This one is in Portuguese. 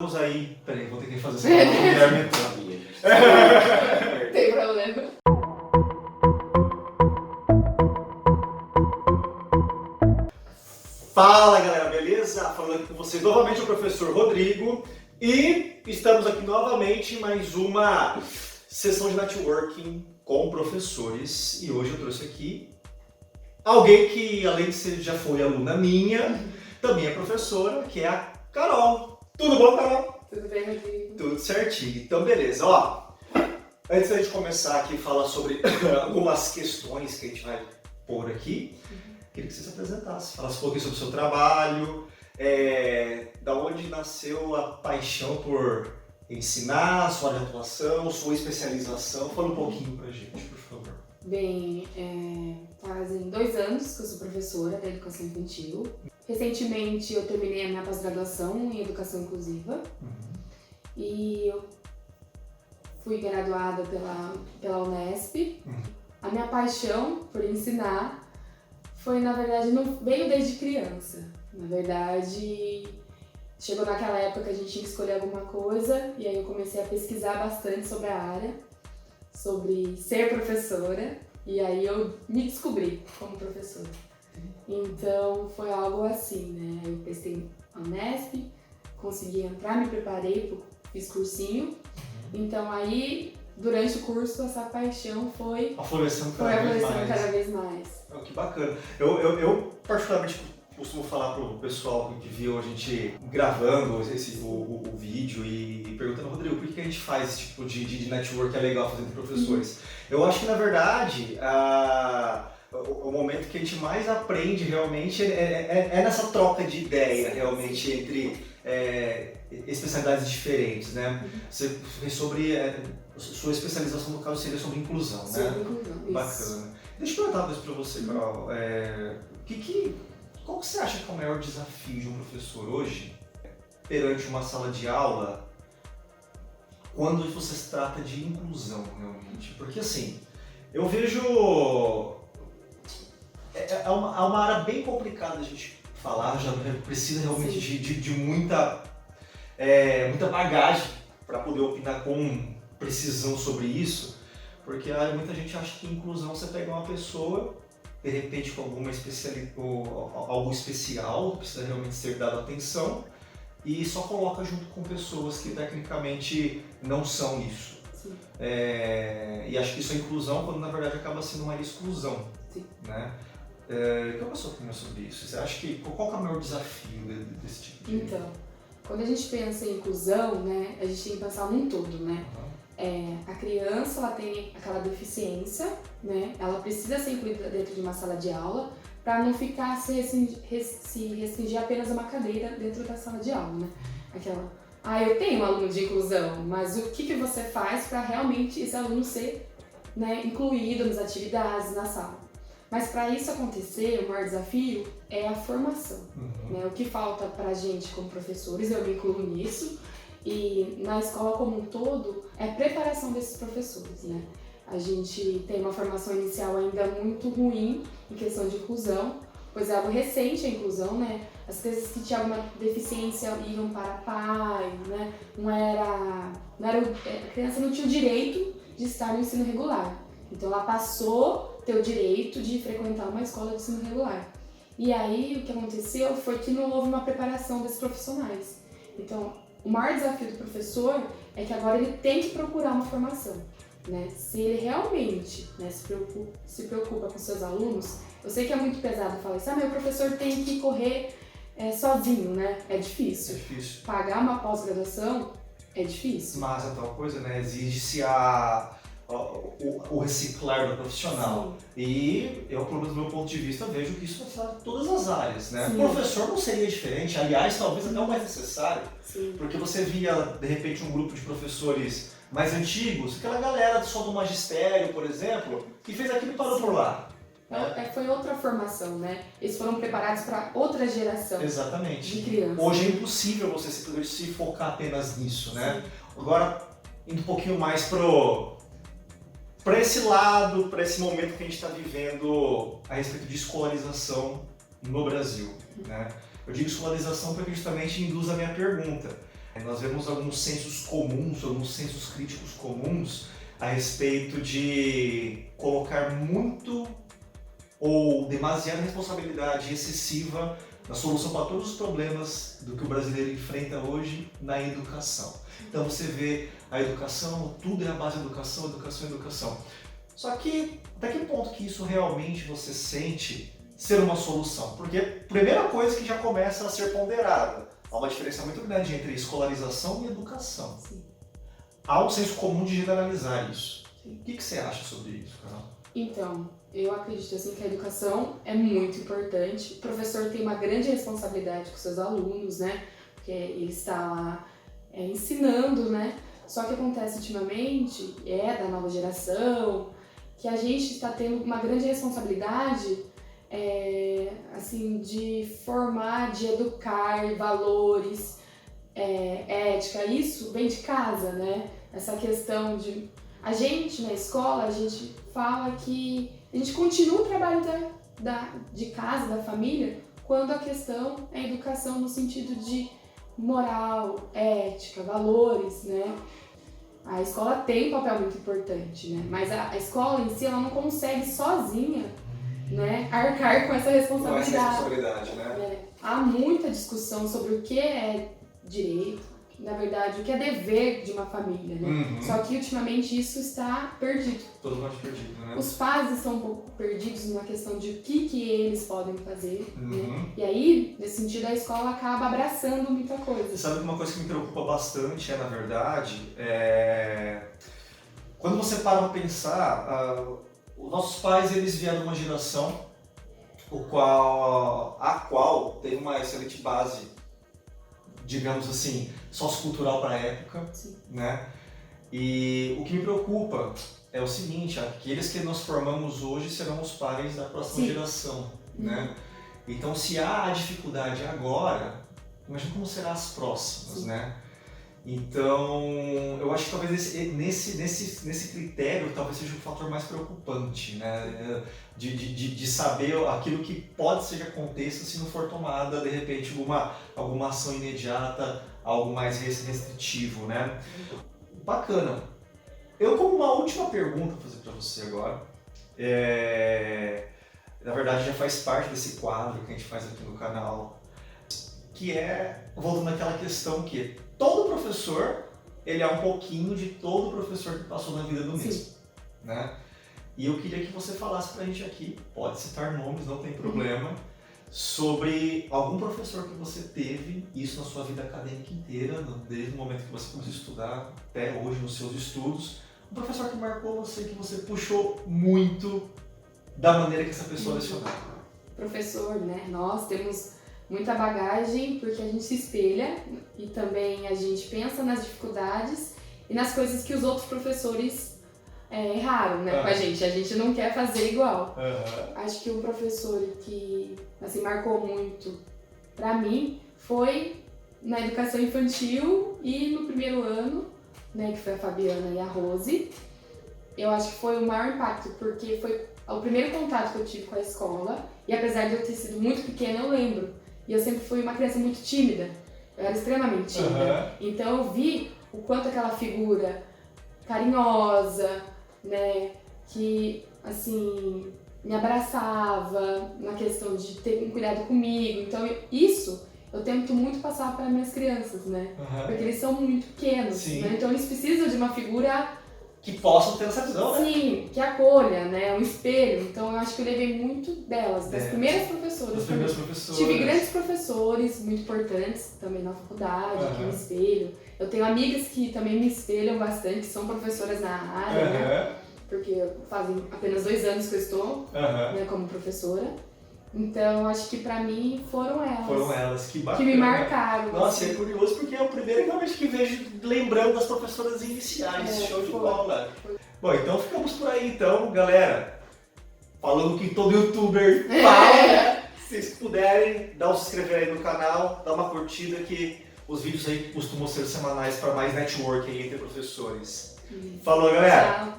Vamos aí, peraí, vou ter que fazer essa palavra, o Guilherme entrando. Tem problema. Fala galera, beleza? Falando aqui com vocês novamente o professor Rodrigo e estamos aqui novamente em mais uma sessão de networking com professores e hoje eu trouxe aqui alguém que além de ser já foi aluna minha, também é professora, que é a Carol. Tudo bom, Carol? Tudo bem, Rodrigo? Tudo certinho. Então beleza, ó. Antes da gente começar aqui e falar sobre algumas questões que a gente vai pôr aqui, queria que você se apresentasse, falasse um pouquinho sobre o seu trabalho, da onde nasceu a paixão por ensinar, sua área de atuação, sua especialização. Fala um pouquinho pra gente, por favor. Bem, fazem 2 anos que eu sou professora da educação infantil. Recentemente eu terminei a minha pós-graduação em educação inclusiva e eu fui graduada pela Unesp. A minha paixão por ensinar foi, na verdade, não veio desde criança. Na verdade, chegou naquela época que a gente tinha que escolher alguma coisa e aí eu comecei a pesquisar bastante sobre a área, sobre ser professora, e aí eu me descobri como professora. Então foi algo assim, né? Eu prestei a Unesp, consegui entrar, me preparei, fiz cursinho. Então aí, durante o curso, essa paixão foi Aflorescendo cada vez mais. Oh, que bacana. Eu particularmente costumo falar pro pessoal que viu a gente gravando o vídeo e perguntando, Rodrigo, por que a gente faz esse tipo de network que é legal fazer entre professores? Eu acho que, na verdade, o momento que a gente mais aprende realmente é nessa troca de ideia, realmente, entre especialidades diferentes, né? Você sobre sua especialização, no caso, seria sobre inclusão, né? Sobre inclusão, bacana. isso. Deixa eu perguntar uma coisa pra você, Carol. Qual que você acha que é o maior desafio de um professor hoje, perante uma sala de aula, quando você se trata de inclusão, realmente? Porque, assim, eu vejo... É uma área bem complicada a gente falar, já precisa realmente de muita bagagem para poder opinar com precisão sobre isso, porque muita gente acha que inclusão você pega uma pessoa, de repente com alguma algo especial, que precisa realmente ser dado atenção, e só coloca junto com pessoas que tecnicamente não são isso. E acho que isso é inclusão, quando na verdade acaba sendo uma exclusão. Sim. Né? Qual é a sua opinião sobre isso? Você acha que qual que é o maior desafio desse tipo de... Então, quando a gente pensa em inclusão, né, a gente tem que pensar num todo, né? A criança, ela tem aquela deficiência, né? Ela precisa ser incluída dentro de uma sala de aula para não ficar se restringir apenas a uma cadeira dentro da sala de aula, né? Eu tenho um aluno de inclusão, mas o que você faz para realmente esse aluno ser, né, incluído nas atividades, na sala? Mas para isso acontecer, o maior desafio é a formação. Né? O que falta para a gente como professores, eu me incluo nisso, e na escola como um todo, é a preparação desses professores. Né? A gente tem uma formação inicial ainda muito ruim em questão de inclusão, pois é algo recente a inclusão, né? As crianças que tinham alguma deficiência iam para pai, né? A criança não tinha o direito de estar no ensino regular. Então ela passou a ter o direito de frequentar uma escola de ensino regular. E aí o que aconteceu foi que não houve uma preparação desses profissionais. Então o maior desafio do professor é que agora ele tem que procurar uma formação. Né? Se ele realmente, né, se preocupa com seus alunos, eu sei que é muito pesado falar isso, meu professor tem que correr sozinho, né? É difícil. É difícil. Pagar uma pós-graduação é difícil. Mas a tal coisa, né, exige-se o reciclar do profissional. Sim. E eu, pelo menos do meu ponto de vista, vejo que isso vai em todas as áreas, né? Sim. O professor não seria diferente, aliás, talvez até o mais necessário, Sim. porque você via, de repente, um grupo de professores mais antigos, aquela galera só do magistério, por exemplo, que fez aquilo e parou por lá. Foi outra formação, né? Eles foram preparados para outra geração. Exatamente. De crianças. Hoje é impossível você simplesmente se focar apenas nisso, né? Sim. Agora, indo um pouquinho mais para esse lado, para esse momento que a gente está vivendo a respeito de escolarização no Brasil, né? Eu digo escolarização porque justamente induz a minha pergunta. Nós vemos alguns sensos críticos comuns a respeito de colocar muito ou demasiada responsabilidade excessiva na solução para todos os problemas do que o brasileiro enfrenta hoje na educação. Então você vê a educação, tudo é a base da educação, educação, educação. Só que até que ponto que isso realmente você sente ser uma solução? Porque primeira coisa que já começa a ser ponderada, há uma diferença muito grande entre escolarização e educação. Sim. Há um senso comum de generalizar isso. O que você acha sobre isso, Carol? Então, eu acredito assim que a educação é muito importante. O professor tem uma grande responsabilidade com seus alunos, né? Porque ele está lá ensinando, né? Só que acontece ultimamente, da nova geração, que a gente está tendo uma grande responsabilidade assim, de formar, de educar valores, ética. Isso vem de casa, né? Essa questão de... A gente, na escola, a gente fala que a gente continua o trabalho de casa, da família, quando a questão é educação no sentido de moral, ética, valores, né? A escola tem um papel muito importante, né? Mas a escola em si, ela não consegue sozinha, né, arcar com essa responsabilidade. Com essa responsabilidade, né? Há muita discussão sobre o que é direito, na verdade, o que é dever de uma família, né? Uhum. Só que ultimamente isso está perdido. Totalmente perdido, né? Os pais estão um pouco perdidos na questão de o que eles podem fazer, Uhum. né? E aí, nesse sentido, a escola acaba abraçando muita coisa. Você sabe que uma coisa que me preocupa bastante na verdade, quando você para pra pensar, os nossos pais, eles vieram de uma geração a qual tem uma excelente base, digamos assim, sociocultural para a época, Sim. né? E o que me preocupa é o seguinte, aqueles que nós formamos hoje serão os pais da próxima Sim. geração, né? Então, se há a dificuldade agora, imagina como serão as próximas, Sim. né? Então, eu acho que talvez nesse critério talvez seja o fator mais preocupante, né? De saber aquilo que pode ser que aconteça se não for tomada, de repente, alguma ação imediata, algo mais restritivo, né? Bacana. Eu, como uma última pergunta vou fazer para você agora, na verdade já faz parte desse quadro que a gente faz aqui no canal, que voltando àquela questão que todo professor, ele é um pouquinho de todo professor que passou na vida do mesmo, né? E eu queria que você falasse pra gente aqui, pode citar nomes, não tem problema, sobre algum professor que você teve, isso na sua vida acadêmica inteira, desde o momento que você começou a estudar até hoje nos seus estudos, um professor que marcou você, que você puxou muito da maneira que essa pessoa lecionava. Professor, né? Nós temos muita bagagem porque a gente se espelha e também a gente pensa nas dificuldades e nas coisas que os outros professores erraram, né, com a gente não quer fazer igual. Acho que um professor que assim, marcou muito pra mim foi na educação infantil e no primeiro ano, né, que foi a Fabiana e a Rose. Eu acho que foi o maior impacto, porque foi o primeiro contato que eu tive com a escola e apesar de eu ter sido muito pequena, eu lembro. E eu sempre fui uma criança muito tímida, eu era extremamente tímida. Então eu vi o quanto aquela figura carinhosa, né, que assim, me abraçava na questão de ter um cuidado comigo. Então eu tento muito passar para minhas crianças, né, porque eles são muito pequenos, né? Então eles precisam de uma figura que possam ter essa visão, né? Sim, que acolha, né? Um espelho. Então eu acho que eu levei muito delas, das primeiras professoras. Das primeiras professoras. Tive grandes professores, muito importantes também na faculdade, que me espelham. Eu tenho amigas que também me espelham bastante, que são professoras na área, né? Porque fazem apenas 2 anos que eu estou né, como professora. Então, acho que pra mim foram elas. Foram elas, que bacana. Que me marcaram. Nossa, é curioso porque é o primeiro realmente que vejo lembrando das professoras iniciais. Show de bola. Bom, então ficamos por aí então, galera. Falando o que todo youtuber fala, né? Se vocês puderem, dá um se inscrever aí no canal, dá uma curtida que os vídeos aí costumam ser semanais para mais networking entre professores. Falou, galera! Tchau.